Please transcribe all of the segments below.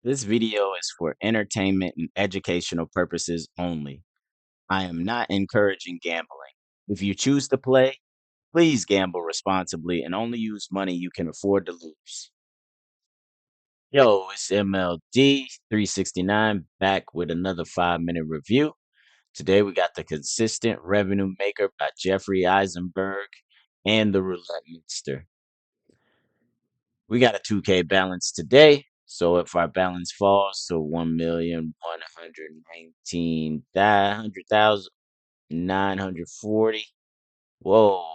This video is for entertainment and educational purposes only. I am not encouraging gambling. If you choose to play, please gamble responsibly and only use money you can afford to lose. Yo, it's MLD 369 back with another 5-minute review. Today we got The Consistent Revenue Maker by Jeffrey Eisenberg and the Roulette Monster. We got a 2K balance today. So if our balance falls to 1,119,940, whoa,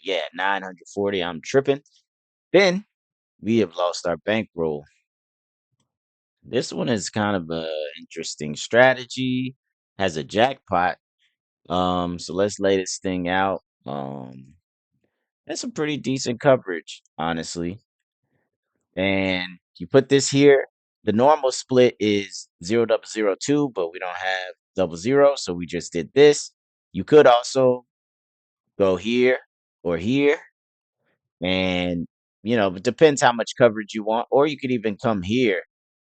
yeah, 940, I'm tripping. Then we have lost our bankroll. This one is kind of a interesting strategy, has a jackpot. So let's lay this thing out. That's some pretty decent coverage, honestly. And you put this here. The normal split is 0.02, but we don't have 00, so we just did this. You could also go here or here, and it depends how much coverage you want, or you could even come here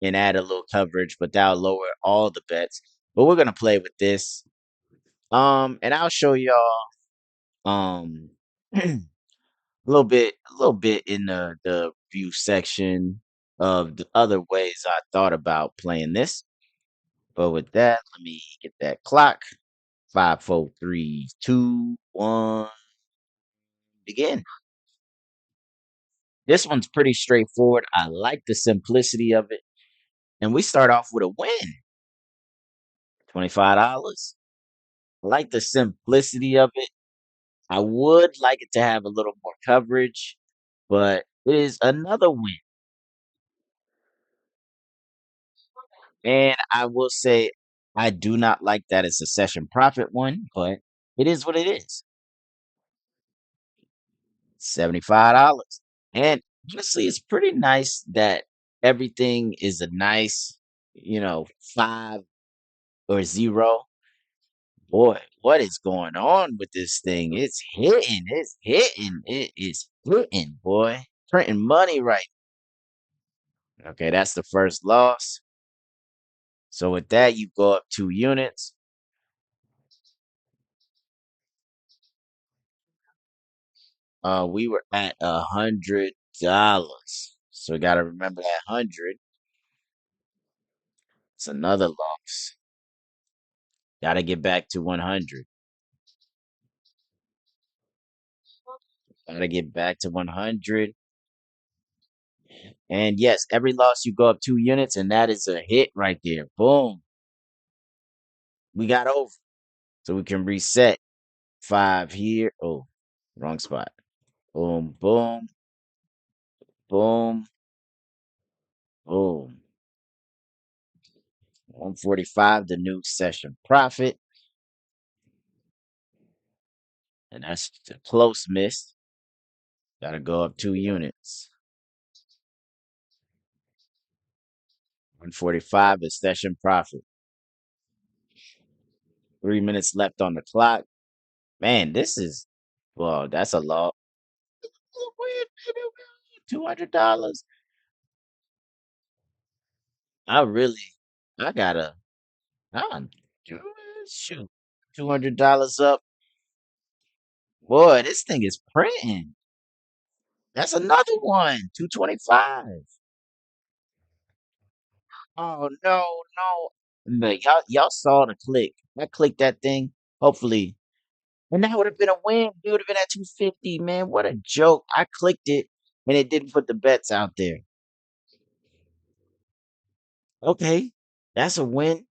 and add a little coverage, but that'll lower all the bets. But we're gonna play with this. And I'll show y'all um a little bit in the view section of the other ways I thought about playing this. But with that, let me get that clock. 5, 4, 3, 2, 1, begin. This one's pretty straightforward. I like the simplicity of it. And we start off with a win. $25. I like the simplicity of it. I would like it to have a little more coverage, but it is another win. And I will say I do not like that it's a session profit one, but it is what it is. $75. And honestly, it's pretty nice that everything is a nice, 5 or 0. Boy, what is going on with this thing? It's hitting. It's hitting. It is hitting, boy. Printing money right. Okay, that's the first loss. So with that, you go up 2 units. We were at $100. So we gotta remember that 100. It's another loss. Gotta get back to 100. Gotta get back to 100. And yes, every loss you go up 2 units, and that is a hit right there. Boom. We got over. So we can reset 5 here. Oh, wrong spot. Boom, boom, boom, boom. 145, the new session profit. And that's a close miss. Gotta go up 2 units. 145 is session profit. 3 minutes left on the clock. Man, this is well, that's a lot. $200. I really, I gotta, I do shoot. $200 up. Boy, this thing is printing. That's another one. 225. Oh no, no. But y'all saw the click. I clicked that thing. Hopefully. And that would have been a win. It would have been at 250, man. What a joke. I clicked it and it didn't put the bets out there. Okay. That's a win.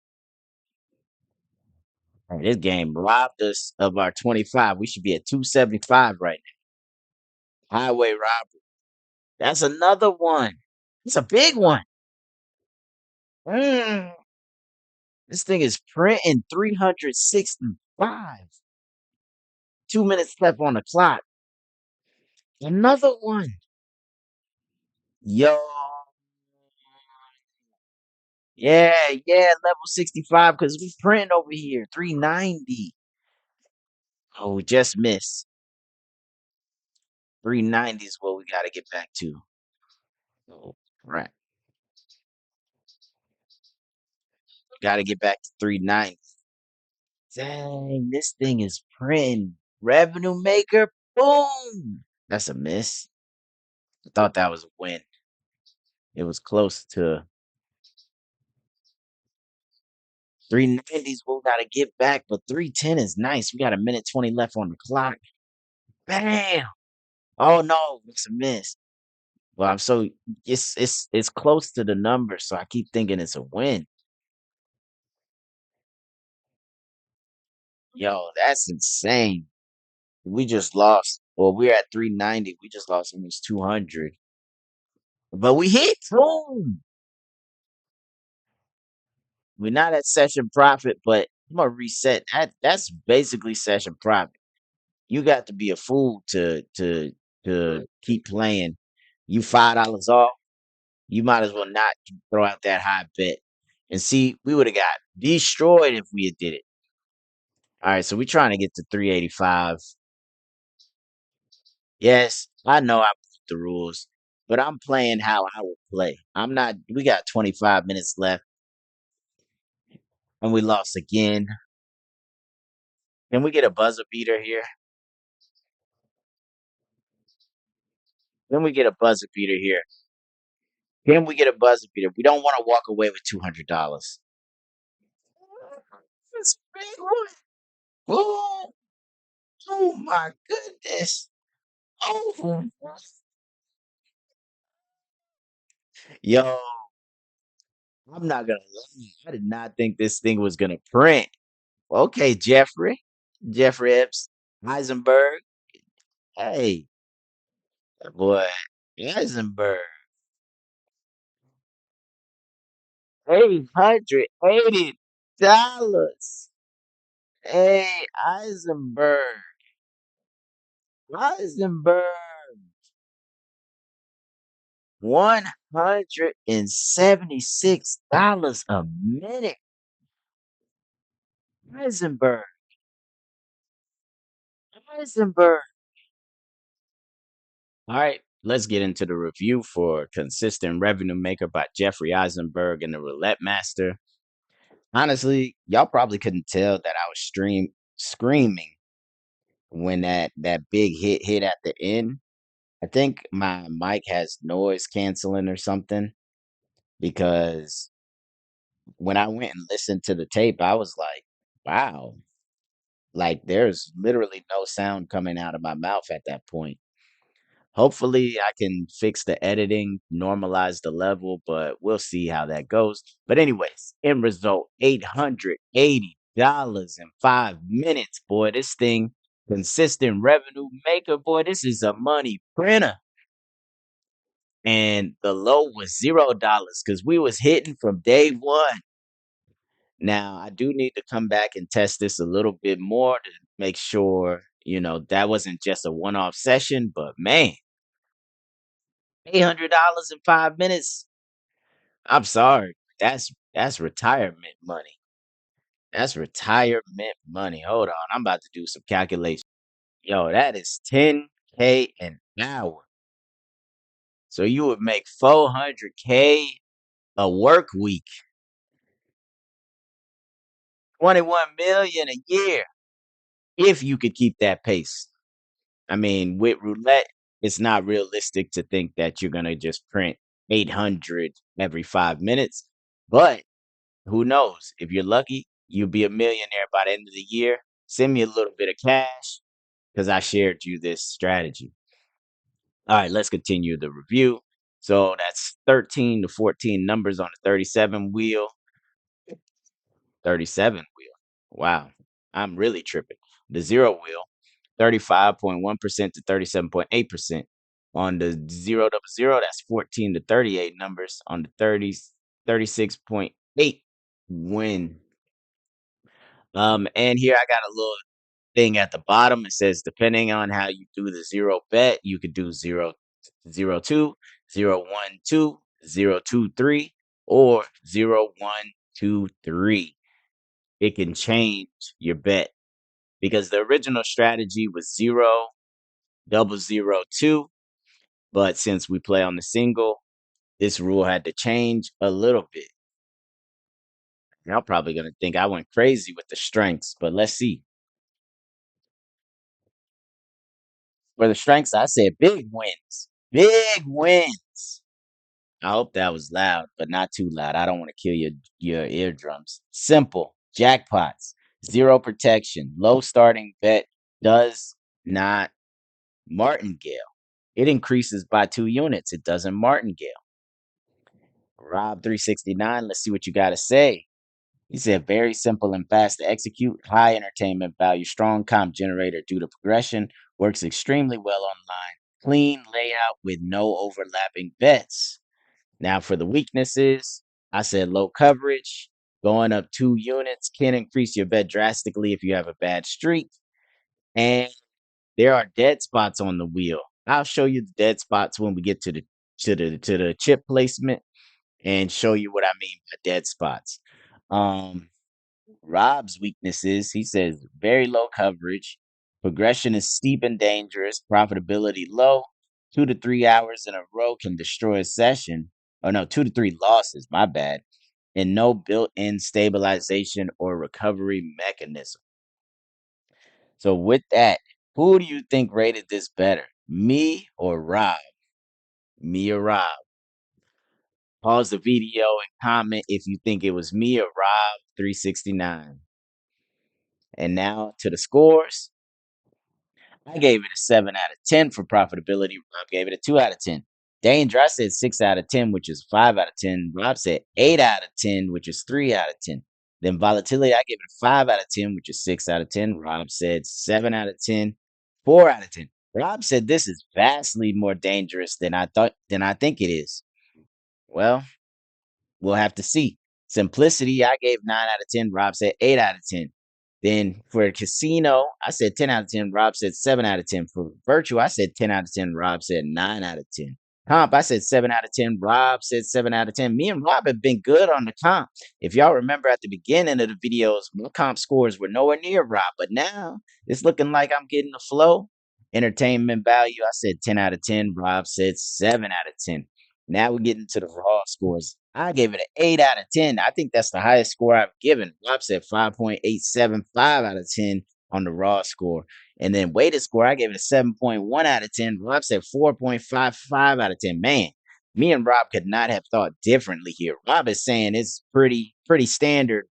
Man, this game robbed us of our 25. We should be at 275 right now. Highway robbery. That's another one. It's a big one. Mm, this thing is printing 365. 2 minutes left on the clock. Another one. Yo. Yeah, yeah, level 65 because we printing over here. 390. Oh, we just missed. 390 is what we got to get back to. Oh, right. Got to get back to 390. Dang, this thing is printing revenue maker. Boom. That's a miss. I thought that was a win. It was close to 390s. We got to get back, but 310 is nice. We got a minute 20 left on the clock. Bam. Oh no, it's a miss. Well, I'm so it's close to the number, so I keep thinking it's a win. Yo, that's insane. We just lost. Well, we're at 390. We just lost almost 200. But we hit. Boom. We're not at session profit, but I'm gonna reset. That's basically session profit. You got to be a fool to keep playing. You $5 off. You might as well not throw out that high bet. And see, we would have got destroyed if we had did it. All right, so we're trying to get to 385. Yes, I know I broke the rules, but I'm playing how I would play. I'm not. We got 25 minutes left, and we lost again. Can we get a buzzer beater here? Can we get a buzzer beater here? Can we get a buzzer beater? We don't want to walk away with $200. That's a big one. Oh, oh my goodness. Oh, yo, I'm not gonna lie. I did not think this thing was gonna print. Okay, Jeffrey Epps, Heisenberg. Hey, that boy, Heisenberg. $880. Hey, Heisenberg. $176 a minute. Heisenberg. Heisenberg. All right, let's get into the review for Consistent Revenue Maker by Jeffrey Eisenberg and the Roulette Master. Honestly, y'all probably couldn't tell that I was screaming when that big hit at the end. I think my mic has noise canceling or something because when I went and listened to the tape, I was like, wow, like there's literally no sound coming out of my mouth at that point. Hopefully, I can fix the editing, normalize the level, but we'll see how that goes. But, anyways, end result $880 in 5 minutes. Boy, this thing, consistent revenue maker. Boy, this is a money printer. And the low was $0 because we was hitting from day one. Now, I do need to come back and test this a little bit more to make sure, that wasn't just a one off session. But man, $800 in 5 minutes. I'm sorry. That's retirement money. That's retirement money. Hold on. I'm about to do some calculation. Yo, that is 10K an hour. So you would make 400K a work week, 21 million a year if you could keep that pace. I mean, with roulette, it's not realistic to think that you're going to just print 800 every 5 minutes, but who knows? If you're lucky, you'll be a millionaire by the end of the year. Send me a little bit of cash because I shared you this strategy. All right, let's continue the review. So that's 13 to 14 numbers on the 37 wheel. 37 wheel. Wow, I'm really tripping. The zero wheel, 35.1% to 37.8%. On the 000, that's 14 to 38 numbers. On the 36.8 win. And here I got a little thing at the bottom. It says, depending on how you do the zero bet, you could do 002, 012, 023, or 0123. It can change your bet because the original strategy was 0 002, but since we play on the single, this rule had to change a little bit. Y'all probably gonna think I went crazy with the strengths, but let's see. For the strengths, I said big wins. Big wins. I hope that was loud, but not too loud. I don't want to kill your eardrums. Simple. Jackpots. Zero protection. Low starting bet does not martingale. It increases by 2 units. It doesn't martingale. Rob 369. Let's see what you got to say. He said, very simple and fast to execute, high entertainment value, strong comp generator due to progression, works extremely well online, clean layout with no overlapping bets. Now, for the weaknesses, I said low coverage, going up 2 units can increase your bet drastically if you have a bad streak. And there are dead spots on the wheel. I'll show you the dead spots when we get to the chip placement and show you what I mean by dead spots. Um, Rob's weaknesses, he says very low coverage, progression is steep and dangerous, profitability low, 2 to 3 hours in a row can destroy a session. Oh no, 2 to 3 losses, my bad, and no built-in stabilization or recovery mechanism. So with that, who do you think rated this better? Me or Rob? Me or Rob? Pause the video and comment if you think it was me or Rob 369. And now to the scores. I gave it a 7 out of 10 for profitability. Rob gave it a 2 out of 10. Danger, I said 6 out of 10, which is 5 out of 10. Rob said 8 out of 10, which is 3 out of 10. Then volatility, I gave it a 5 out of 10, which is 6 out of 10. Rob said 7 out of 10, 4 out of 10. Rob said this is vastly more dangerous than I think it is. Well, we'll have to see. Simplicity, I gave 9 out of 10. Rob said 8 out of 10. Then for casino, I said 10 out of 10. Rob said 7 out of 10. For virtual, I said 10 out of 10. Rob said 9 out of 10. Comp, I said 7 out of 10. Rob said 7 out of 10. Me and Rob have been good on the comp. If y'all remember at the beginning of the videos, my comp scores were nowhere near Rob, but now it's looking like I'm getting the flow. Entertainment value, I said 10 out of 10. Rob said 7 out of 10. Now we're getting to the raw scores. I gave it an 8 out of 10. I think that's the highest score I've given. Rob said 5.875 out of 10 on the raw score. And then weighted score, I gave it a 7.1 out of 10. Rob said 4.55 out of 10. Man, me and Rob could not have thought differently here. Rob is saying it's pretty standard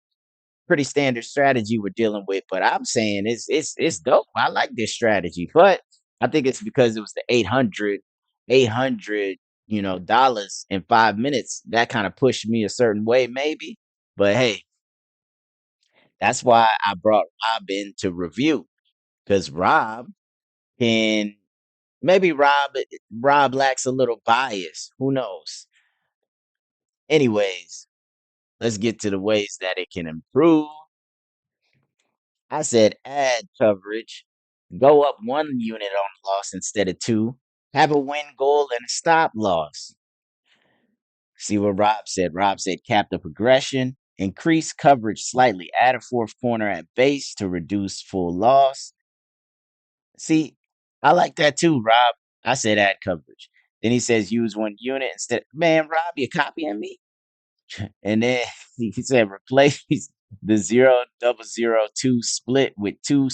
strategy we're dealing with, but I'm saying it's dope. I like this strategy, but I think it's because it was the 800 dollars in 5 minutes that kind of pushed me a certain way, maybe. But hey, that's why I brought Rob in to review because Rob can maybe Rob lacks a little bias. Who knows? Anyways, let's get to the ways that it can improve. I said add coverage, go up 1 unit on loss instead of two, have a win goal and a stop loss. See what Rob said. Rob said cap the progression, increase coverage slightly, add a fourth corner at base to reduce full loss. See, I like that too, Rob. I said add coverage. Then he says use 1 unit instead. Man, Rob, you copying me? And then he said replace the 0 0 0 2 split with two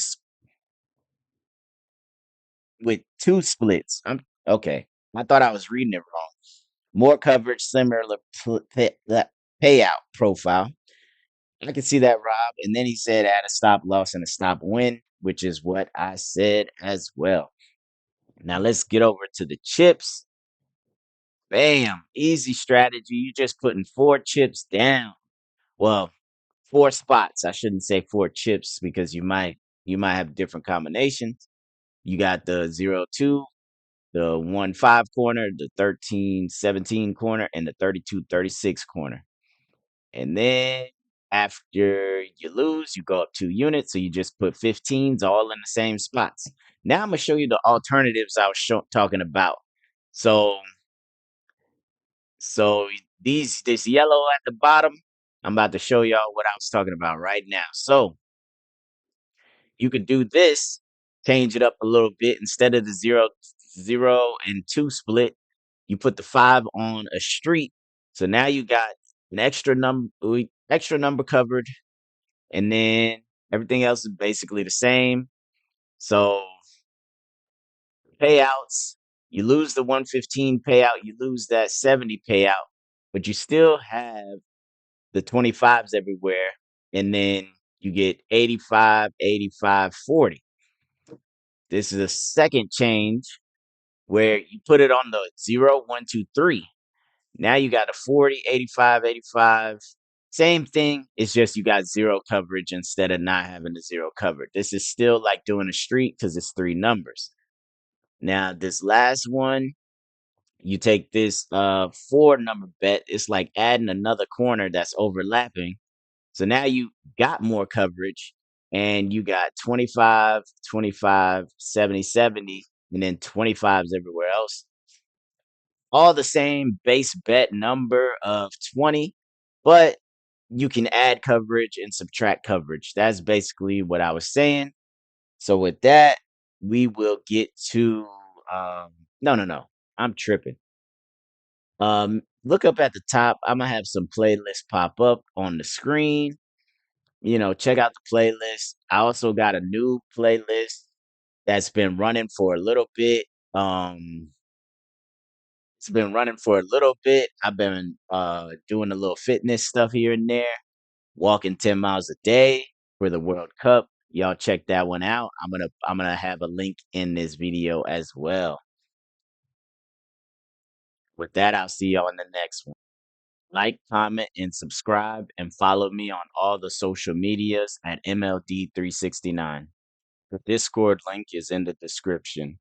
splits. I'm okay. I thought I was reading it wrong. More coverage, similar payout profile. I can see that, Rob. And then he said add a stop loss and a stop win, which is what I said as well. Now let's get over to the chips. Bam, easy strategy. You just putting 4 chips down. Well, 4 spots. I shouldn't say 4 chips because you might have different combinations. You got the 0 2, the 1 5 corner, the 13 17 corner, and the 32 36 corner. And then after you lose, you go up 2 units. So you just put 15s all in the same spots. Now I'm gonna show you the alternatives I was talking about. So so this yellow at the bottom, I'm about to show y'all what I was talking about right now. So you could do this, change it up a little bit. Instead of the 0 0 and 2 split, you put the 5 on a street. So now you got an extra number. extra number covered, and then everything else is basically the same. So payouts, you lose the 115 payout, you lose that 70 payout, but you still have the 25s everywhere, and then you get 85, 85, 40. This is a second change where you put it on the 0, 1, 2, 3. Now you got a 40, 85, 85. Same thing. It's just you got zero coverage instead of not having the zero covered. This is still like doing a street because it's three numbers. Now, this last one, you take this four number bet. It's like adding another corner that's overlapping. So now you got more coverage and you got 25, 25, 70, 70, and then 25s everywhere else. All the same base bet number of 20, but you can add coverage and subtract coverage. That's basically what I was saying. So with that, we will get to um no. I'm tripping. Look up at the top. I'm gonna have some playlists pop up on the screen. Check out the playlist. I also got a new playlist that's been running for a little bit. Um It's been running for a little bit. I've been doing a little fitness stuff here and there, walking 10 miles a day for the World Cup. Y'all check that one out. I'm gonna have a link in this video as well. With that, I'll see y'all in the next one. Like, comment, and subscribe, and follow me on all the social medias at MLD369. The Discord link is in the description.